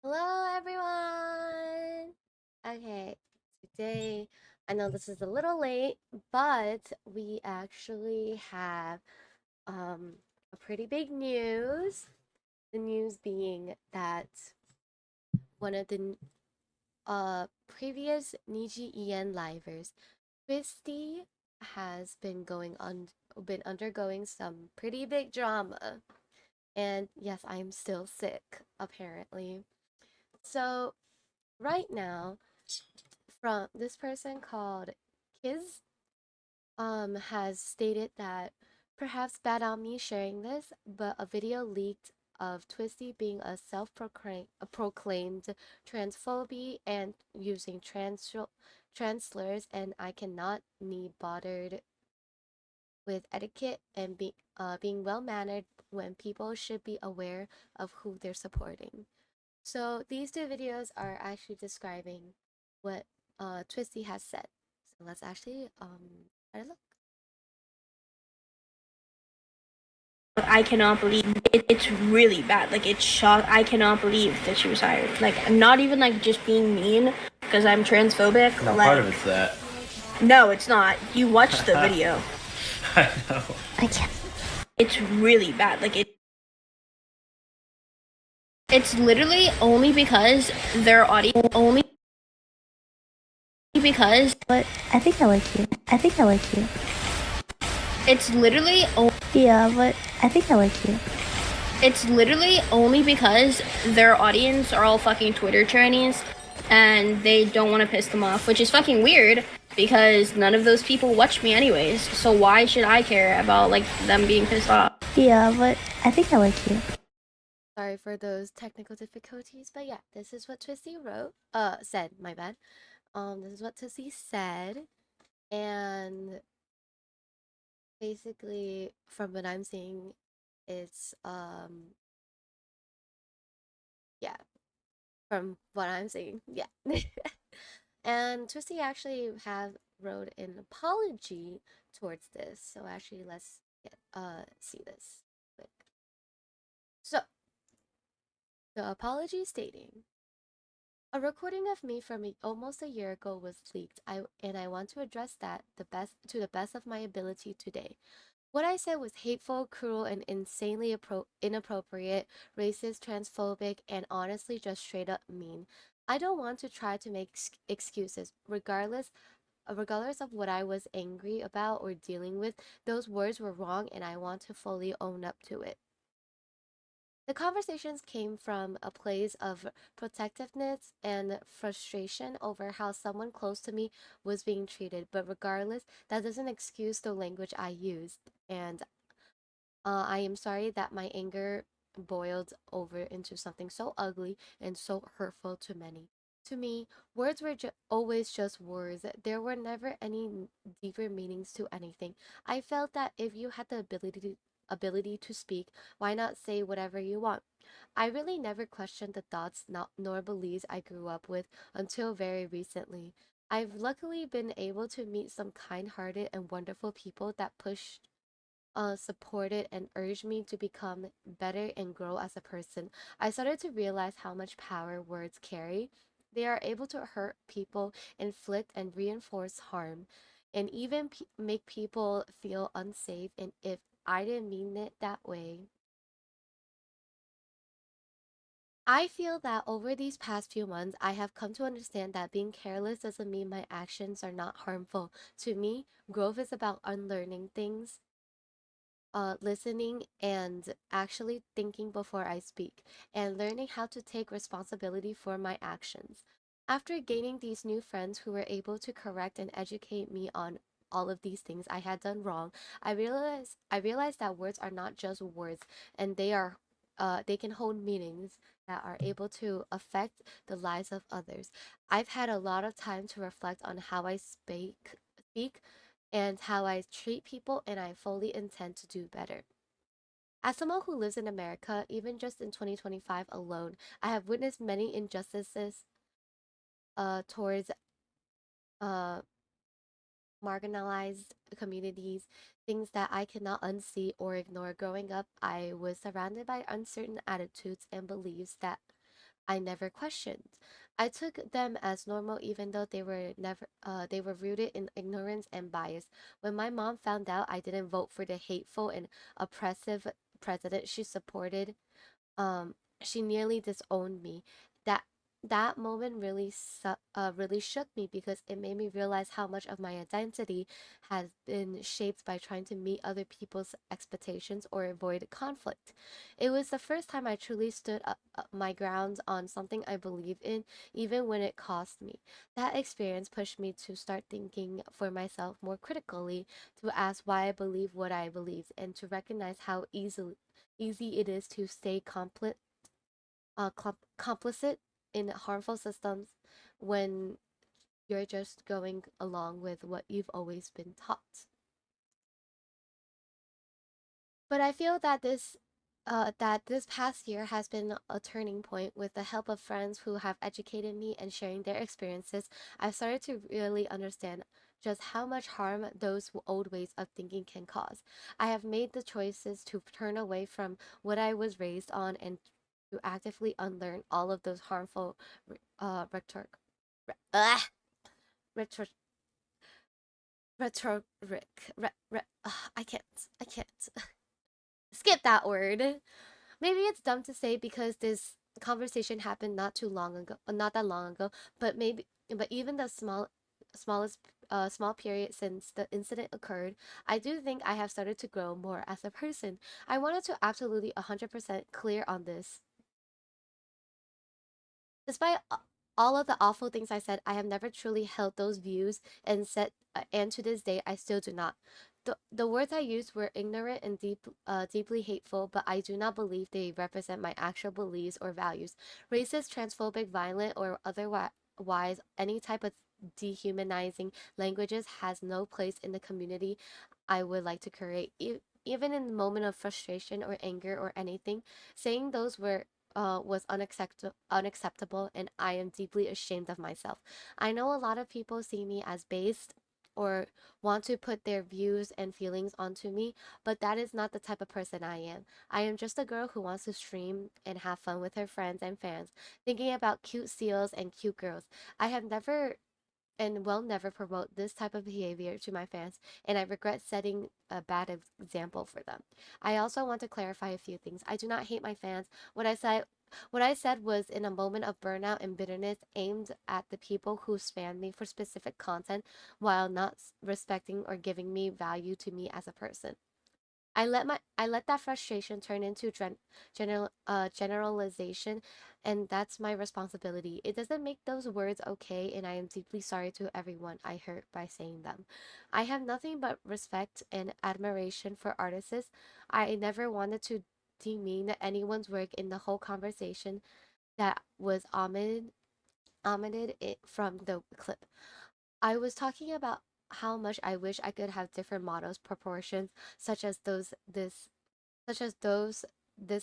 Hello, everyone. Okay, today I know this is a little late, but we actually have um a pretty big news. The news being that one of the previous Niji En livers, Twisty, has been undergoing some pretty big drama. And yes, I'm still sick, apparently. So right now, from this person called Kiz has stated that perhaps bad on me sharing this, but a video leaked of Twisty being a proclaimed transphobia and using trans slurs, and I cannot be bothered with etiquette and being well mannered when people should be aware of who they're supporting. So these two videos are actually describing what Twisty has said. So let's actually try to look. I cannot believe it's really bad. Like it's shock. I cannot believe that she was hired. Like I'm not even like just being mean because I'm transphobic. No, like, part of it's that. No, it's not. You watched the video. I know. I can't. It's really bad. Like it's literally only because their audience only because. But I think I like you. I think I like you. It's literally. Yeah, but I think I like you. It's literally only because their audience are all fucking Twitter trannies and they don't want to piss them off, which is fucking weird because none of those people watch me anyways. So why should I care about like them being pissed off? Yeah, but I think I like you. Sorry for those technical difficulties, but yeah, this is what Twisty said, my bad. This is what Twisty said, and basically, from what I'm seeing, it's yeah, from what I'm seeing, yeah. And Twisty actually have wrote an apology towards this. So actually let's see this quick. So the apology stating, a recording of me from almost a year ago was leaked. I want to address that to the best of my ability today. What I said was hateful, cruel, and insanely inappropriate, racist, transphobic, and honestly just straight up mean. I don't want to try to make excuses. Regardless of what I was angry about or dealing with, those words were wrong and I want to fully own up to it. The conversations came from a place of protectiveness and frustration over how someone close to me was being treated, but regardless, that doesn't excuse the language I used. And I am sorry that my anger boiled over into something so ugly and so hurtful to many. To me, words were always just words. There were never any deeper meanings to anything. I felt that if you had the ability to speak, why not say whatever you want? I really never questioned the thoughts nor beliefs I grew up with until very recently. I've luckily been able to meet some kind-hearted and wonderful people that supported and urged me to become better and grow as a person. I started to realize how much power words carry. They are able to hurt people, inflict and reinforce harm, and even make people feel unsafe. And if I didn't mean it that way, I feel that over these past few months, I have come to understand that being careless doesn't mean my actions are not harmful. To me, growth is about unlearning things, listening and actually thinking before I speak, and learning how to take responsibility for my actions. After gaining these new friends who were able to correct and educate me on all of these things I had done wrong, I realized that words are not just words, and they can hold meanings that are able to affect the lives of others. I've had a lot of time to reflect on how I speak and how I treat people, and I fully intend to do better. As someone who lives in America, even just in 2025 alone, I have witnessed many injustices towards uh, marginalized communities, things that I cannot unsee or ignore. Growing up, I was surrounded by uncertain attitudes and beliefs that I never questioned. I took them as normal even though they were rooted in ignorance and bias. When my mom found out I didn't vote for the hateful and oppressive president she supported, um she nearly disowned me. that that moment really shook me because it made me realize how much of my identity has been shaped by trying to meet other people's expectations or avoid conflict. It was the first time I truly stood up my ground on something I believe in, even when it cost me. That experience pushed me to start thinking for myself more critically, to ask why I believe what I believe, and to recognize how easy it is to stay complicit in harmful systems when you're just going along with what you've always been taught. But I feel that this past year has been a turning point. With the help of friends who have educated me and sharing their experiences, I've started to really understand just how much harm those old ways of thinking can cause. I have made the choices to turn away from what I was raised on and to actively unlearn all of those harmful rhetoric. Rhetoric. Rhetoric. I can't. Skip that word. Maybe it's dumb to say because this conversation happened not that long ago, but even the smallest small period since the incident occurred, I do think I have started to grow more as a person. I wanted to absolutely 100% clear on this. Despite all of the awful things I said, I have never truly held those views and to this day I still do not. The words I used were ignorant and deeply hateful, but I do not believe they represent my actual beliefs or values. Racist, transphobic, violent, or otherwise any type of dehumanizing languages has no place in the community I would like to create. Even in the moment of frustration or anger or anything, saying those was unacceptable, and I am deeply ashamed of myself. I know a lot of people see me as based or want to put their views and feelings onto me, but that is not the type of person I am. I am just a girl who wants to stream and have fun with her friends and fans, thinking about cute seals and cute girls. I have never and will never promote this type of behavior to my fans, and I regret setting a bad example for them. I also want to clarify a few things. I do not hate my fans. What I said was in a moment of burnout and bitterness aimed at the people who spam me for specific content while not respecting or giving me value to me as a person. I let that frustration turn into generalization, and that's my responsibility. It doesn't make those words okay, and I am deeply sorry to everyone I hurt by saying them. I have nothing but respect and admiration for artists. I never wanted to demean anyone's work in the whole conversation that was omitted it from the clip. I was talking about how much I wish I could have different models proportions such as those this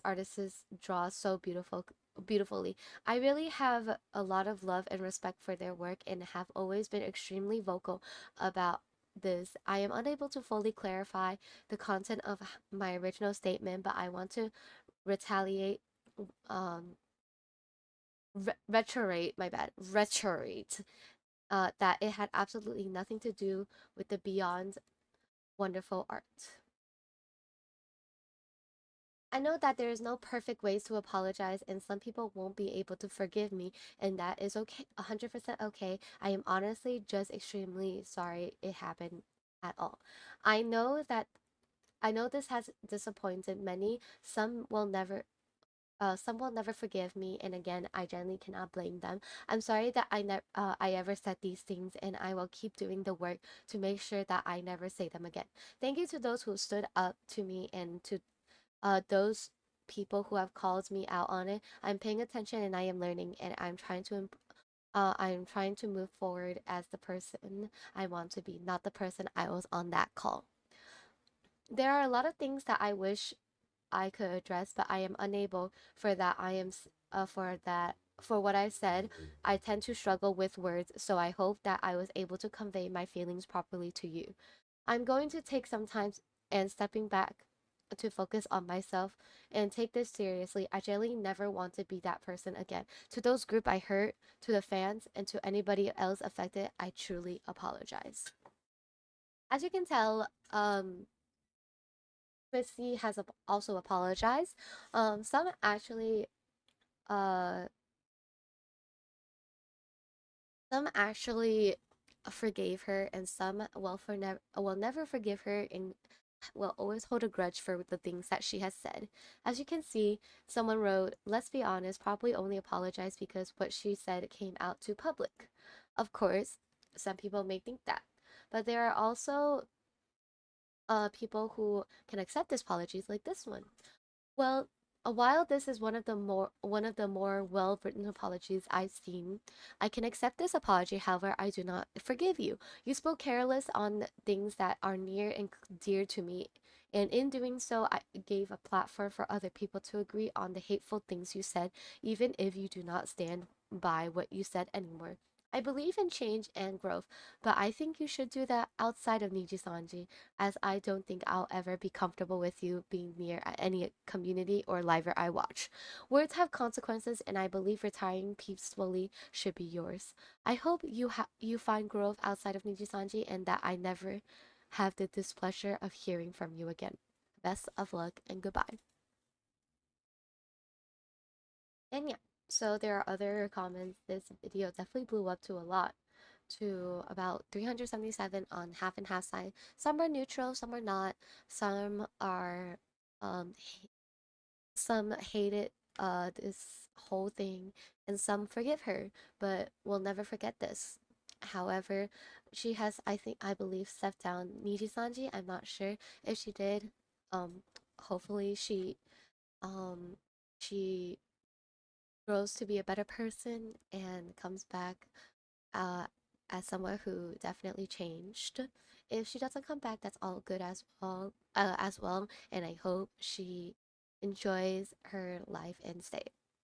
artist draws so beautifully. I really have a lot of love and respect for their work and have always been extremely vocal about this. I am unable to fully clarify the content of my original statement, but I want to retaliate um reiterate my bad reiterate that it had absolutely nothing to do with the beyond wonderful art. I know that there is no perfect ways to apologize, and some people won't be able to forgive me, and that is okay, 100% okay. I am honestly just extremely sorry it happened at all. I know that I know this has disappointed many. Some will never forgive me, and again, I generally cannot blame them. I'm sorry that I ever said these things, and I will keep doing the work to make sure that I never say them again. Thank you to those who stood up to me and to those people who have called me out on it. I'm paying attention and I am learning, and I'm trying to move forward as the person I want to be, not the person I was on that call. There are a lot of things that I wish I could address, but I am unable for that. For what I said, I tend to struggle with words, so I hope that I was able to convey my feelings properly to you. I'm going to take some time and stepping back. to focus on myself and take this seriously. I generally never want to be that person again. To those group I hurt, to the fans, and to anybody else affected, I truly apologize. As you can tell, Missy has also apologized. Some actually, uh, some actually forgave her, and some will never forgive her and will always hold a grudge for the things that she has said. As you can see, someone wrote, "Let's be honest, probably only apologized because what she said came out to public." Of course, some people may think that, but there are also people who can accept this apologies, like this one. Well, while this is one of the more well-written apologies I've seen, I can accept this apology. However, I do not forgive you. You spoke careless on things that are near and dear to me, and in doing so, I gave a platform for other people to agree on the hateful things you said, even if you do not stand by what you said anymore. I believe in change and growth, but I think you should do that outside of Nijisanji, as I don't think I'll ever be comfortable with you being near any community or liver I watch. Words have consequences, and I believe retiring peacefully should be yours. I hope you find growth outside of Nijisanji, and that I never have the displeasure of hearing from you again. Best of luck and goodbye. And yeah, so there are other comments. This video definitely blew up to a lot, to about 377 on half and half side. Some are neutral, some are not. Some are um some hated this whole thing, and some forgive her, but will never forget this. However, she has, I believe, stepped down Niji-sanji. I'm not sure if she did. Um Hopefully um she grows to be a better person and comes back uh, as someone who definitely changed. If she doesn't come back, that's all good as well. And I hope she enjoys her life and stay.